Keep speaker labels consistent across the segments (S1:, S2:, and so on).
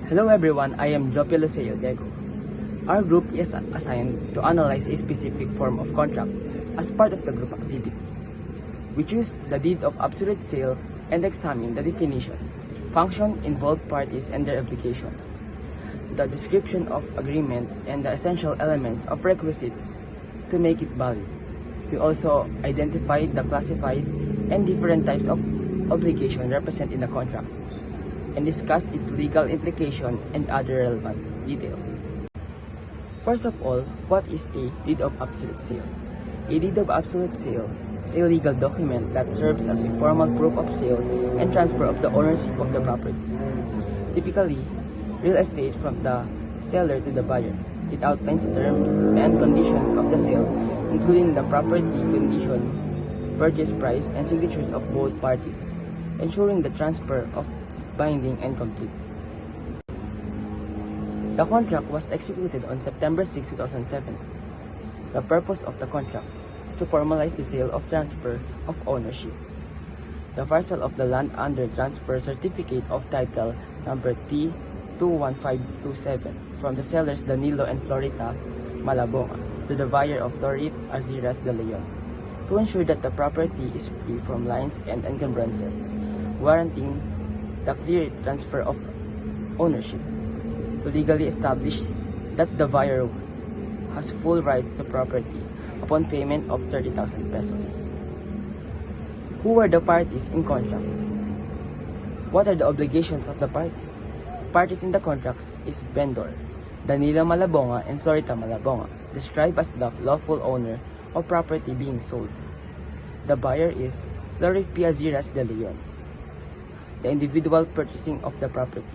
S1: Hello everyone, I am Diopiel Llego. Our group is assigned to analyze a specific form of contract as part of the group activity. We choose the deed of absolute sale and examine the definition, function, involved parties and their obligations, the description of agreement and the essential elements of requisites to make it valid. We also identify the classified and different types of obligation represented in the contract and discuss its legal implication and other relevant details. First of all, what is a deed of absolute sale? A deed of absolute sale is a legal document that serves as a formal proof of sale and transfer of the ownership of the property. Typically, real estate from the seller to the buyer. It outlines the terms and conditions of the sale, including the property condition, purchase price, and signatures of both parties, ensuring the transfer of binding and complete. The contract was executed on September 6, 2007. The purpose of the contract is to formalize the sale of transfer of ownership. The parcel of the land under transfer certificate of title number T21527 from the sellers Danilo and Florita Malabonga to the buyer of Florit Arziras de Leon to ensure that the property is free from lines and encumbrances, warranting the clear transfer of ownership, to legally establish that the buyer has full rights to property upon payment of 30,000 pesos. Who were the parties in contract? What are the obligations of the parties? Parties in the contracts is vendor, Danilo Malabonga and Florita Malabonga, described as the lawful owner of property being sold. The buyer is Florit Arziras de Leon, the individual purchasing of the property.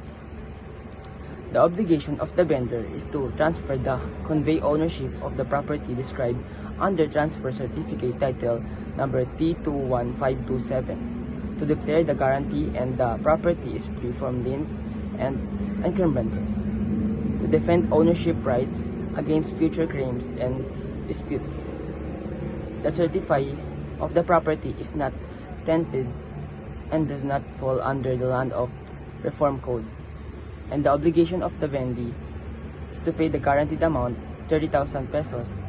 S1: The obligation of the vendor is to transfer the convey ownership of the property described under transfer certificate title number T21527, to declare the guarantee and the property is free from liens and encumbrances, to defend ownership rights against future claims and disputes. The certify of the property is not tenanted and does not fall under the Land of Reform Code, and the obligation of the vendee is to pay the guaranteed amount, 30,000 pesos,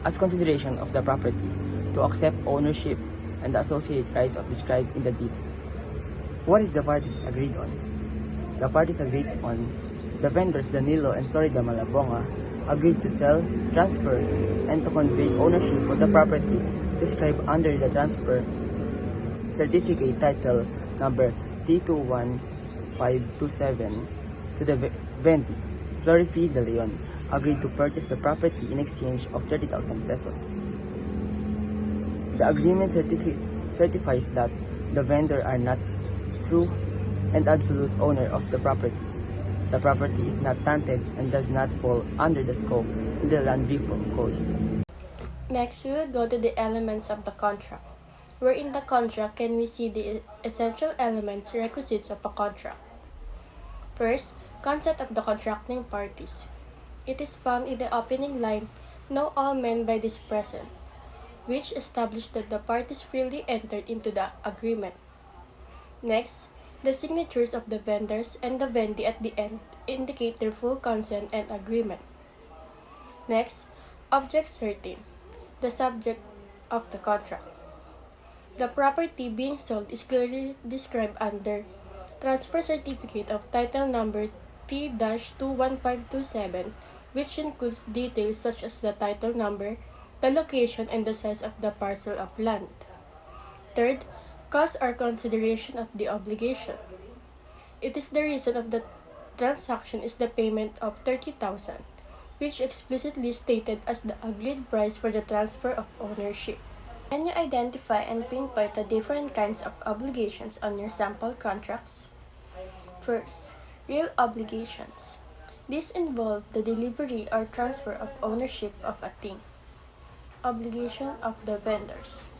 S1: as consideration of the property, to accept ownership and the associate rights of described in the deed. What is the parties agreed on? The parties agreed on the vendors Danilo and Florida Malabonga agreed to sell, transfer, and to convey ownership of the property described under the transfer certificate title number T21527 to the vendee, Florit de Leon, agreed to purchase the property in exchange of 30,000 pesos. The agreement certifies that the vendor are not true and absolute owner of the property. The property is not tenanted and does not fall under the scope in the Land Reform Code.
S2: Next, we will go to the elements of the contract. Where in the contract can we see the essential elements requisites of a contract. First, consent of the contracting parties. It is found in the opening line, "Know all men by this present," which established that the parties freely entered into the agreement. Next, the signatures of the vendors and the vendee at the end indicate their full consent and agreement. Next, object certain, the subject of the contract. The property being sold is clearly described under transfer certificate of title number T-21527, which includes details such as the title number, the location, and the size of the parcel of land. Third, cost or consideration of the obligation. It is the reason of the transaction is the payment of 30,000, which explicitly stated as the agreed price for the transfer of ownership. Can you identify and pinpoint the different kinds of obligations on your sample contracts? First, real obligations. These involve the delivery or transfer of ownership of a thing. Obligation of the vendors.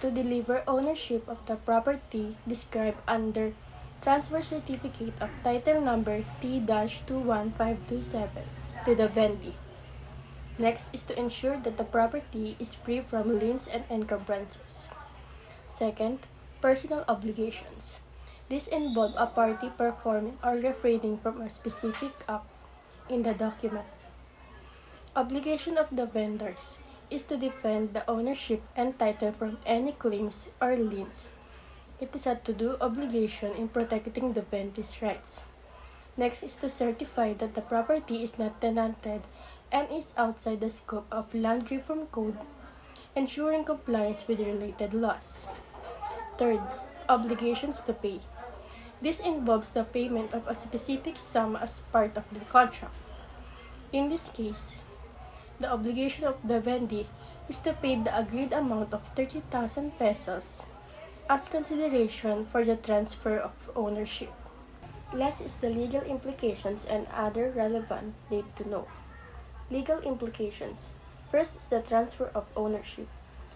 S2: To deliver ownership of the property described under transfer certificate of title number T-21527 to the vendee. Next is to ensure that the property is free from liens and encumbrances. Second, personal obligations. This involves a party performing or refraining from a specific act in the document. Obligation of the vendors is to defend the ownership and title from any claims or liens. It is a to-do obligation in protecting the vendee's rights. Next is to certify that the property is not tenanted and is outside the scope of Land Reform Code, ensuring compliance with related laws. Third, obligations to pay. This involves the payment of a specific sum as part of the contract. In this case, the obligation of the vendee is to pay the agreed amount of 30,000 pesos as consideration for the transfer of ownership. Last is the legal implications and other relevant need to know. Legal implications. First is the transfer of ownership.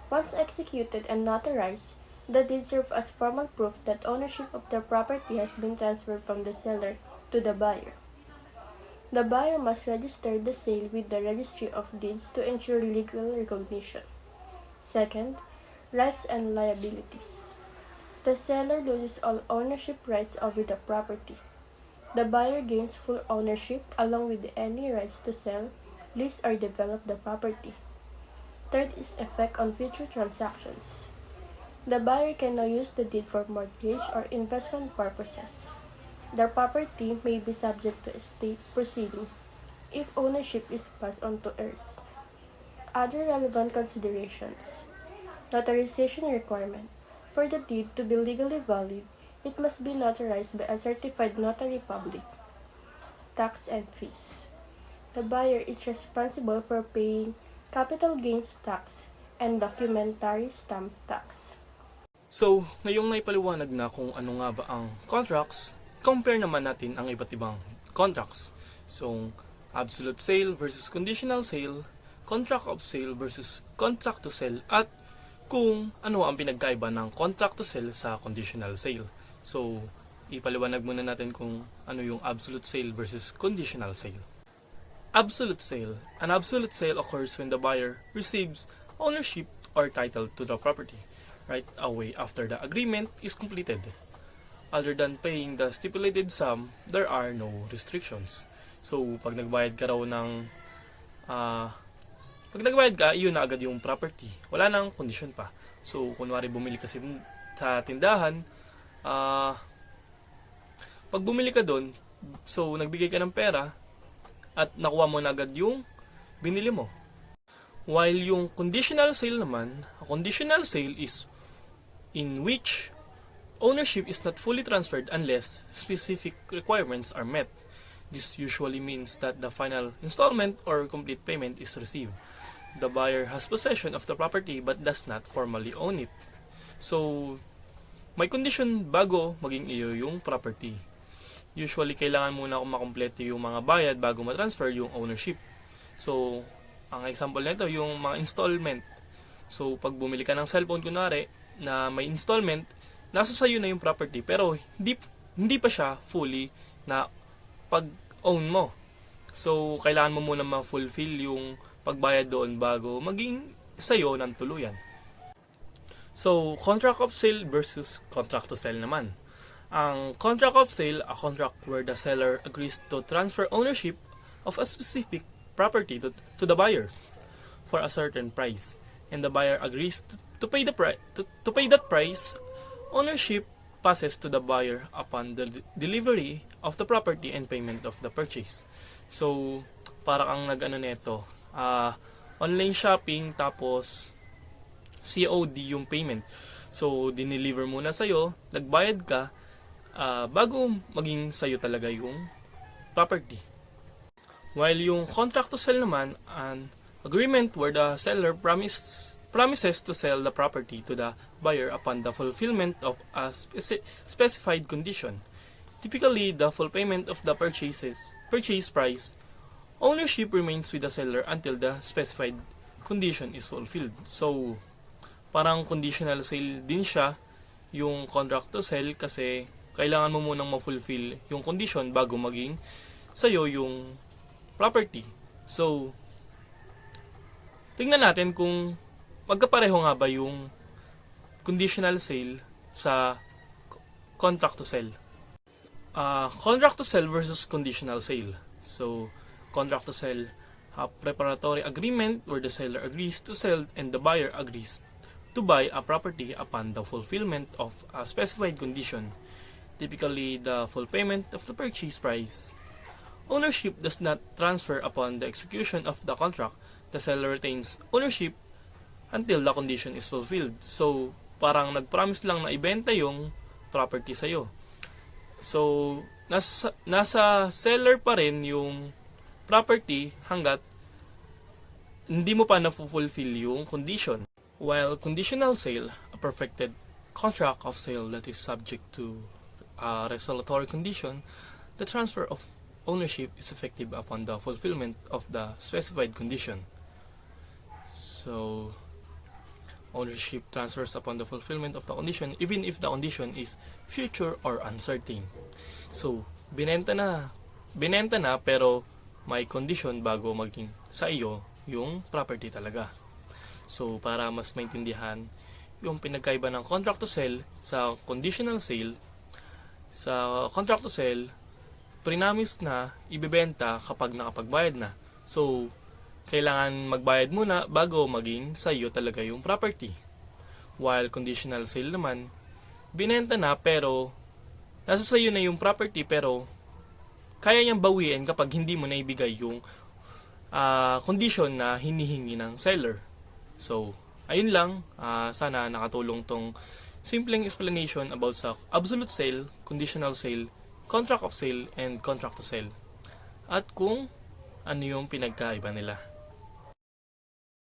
S2: Once executed and notarized, the deed serves as formal proof that ownership of the property has been transferred from the seller to the buyer. The buyer must register the sale with the Registry of Deeds to ensure legal recognition. Second, rights and liabilities. The seller loses all ownership rights over the property. The buyer gains full ownership along with any rights to sell, lease, or develop the property. Third is effect on future transactions. The buyer can now use the deed for mortgage or investment purposes. The property may be subject to estate proceeding if ownership is passed on to heirs. Other relevant considerations. Notarization requirement. For the deed to be legally valid, it must be notarized by a certified notary public. Tax and fees. The buyer is responsible for paying capital gains tax and documentary stamp tax.
S3: So, ngayong naipaliwanag na kung ano nga ba ang contracts, compare naman natin ang iba't ibang contracts. So, absolute sale versus conditional sale, contract of sale versus contract to sell, at kung ano ang pinagkaiba ng contract to sell sa conditional sale. So, ipaliwanag muna natin kung ano yung absolute sale versus conditional sale. Absolute sale. An absolute sale occurs when the buyer receives ownership or title to the property right away after the agreement is completed. Other than paying the stipulated sum, there are no restrictions. So, pag nagbayad ka raw ng pag nagbayad ka, iyon na agad yung property. Wala nang kondisyon pa. So, kunwari bumili ka sa tindahan, pag bumili ka doon, so nagbigay ka ng pera at nakuha mo na agad yung binili mo. While yung conditional sale naman, a conditional sale is in which ownership is not fully transferred unless specific requirements are met. This usually means that the final installment or complete payment is received. The buyer has possession of the property but does not formally own it. So, may condition bago maging iyo yung property. Usually, kailangan muna kung makompleto yung mga bayad bago matransfer yung ownership. So, ang example nito yung mga installment. So, pag bumili ka ng cellphone kunwari na may installment, nasa sayo na yung property pero hindi pa siya fully na pag-own mo. So, kailangan mo muna ma-fulfill yung pagbayad doon bago maging sayo ng tuluyan. So, contract of sale versus contract to sell naman. Ang contract of sale, a contract where the seller agrees to transfer ownership of a specific property to the buyer for a certain price, and the buyer agrees to pay that price. Ownership passes to the buyer upon the delivery of the property and payment of the purchase. So, para kang nag-ano nito, online shopping tapos COD yung payment. So, dineliver muna sa'yo, nagbayad ka, bago maging sa'yo talaga yung property. While yung contract to sell naman, an agreement where the seller promises to sell the property to the buyer upon the fulfillment of a specified condition. Typically, the full payment of the purchase price, ownership remains with the seller until the specified condition is fulfilled. So, parang conditional sale din siya yung contract to sell kasi kailangan mo munang ma-fulfill yung condition bago maging sa'yo yung property. So, tingnan natin kung magkapareho nga ba yung conditional sale sa contract to sell. Contract to sell versus conditional sale. So, contract to sell, a preparatory agreement where the seller agrees to sell and the buyer agrees to buy a property upon the fulfillment of a specified condition, typically the full payment of the purchase price. Ownership does not transfer upon the execution of the contract. The seller retains ownership until the condition is fulfilled. So, parang nag-promise lang na ibenta yung property sa'yo. So, nasa seller pa rin yung property hanggat hindi mo pa na-fulfill yung condition. While conditional sale, a perfected contract of sale that is subject to a resolutory condition, the transfer of ownership is effective upon the fulfillment of the specified condition. So, ownership transfers upon the fulfillment of the condition even if the condition is future or uncertain. So, binenta na pero may condition bago maging sa iyo yung property talaga. So, para mas maintindihan yung pinagkaiba ng contract to sell sa conditional sale, sa contract to sell, prinamis na ibebenta kapag nakapagbayad na. So, kailangan magbayad muna bago maging sa iyo talaga yung property. While conditional sale naman, binenta na pero nasa sa iyo na yung property pero kaya niyang bawiin kapag hindi mo na ibigay yung condition na hinihingi ng seller. So, ayun lang. Sana nakatulong tong simpleng explanation about sa absolute sale, conditional sale, contract of sale, and contract to sell. At kung ano yung pinagkaiba nila.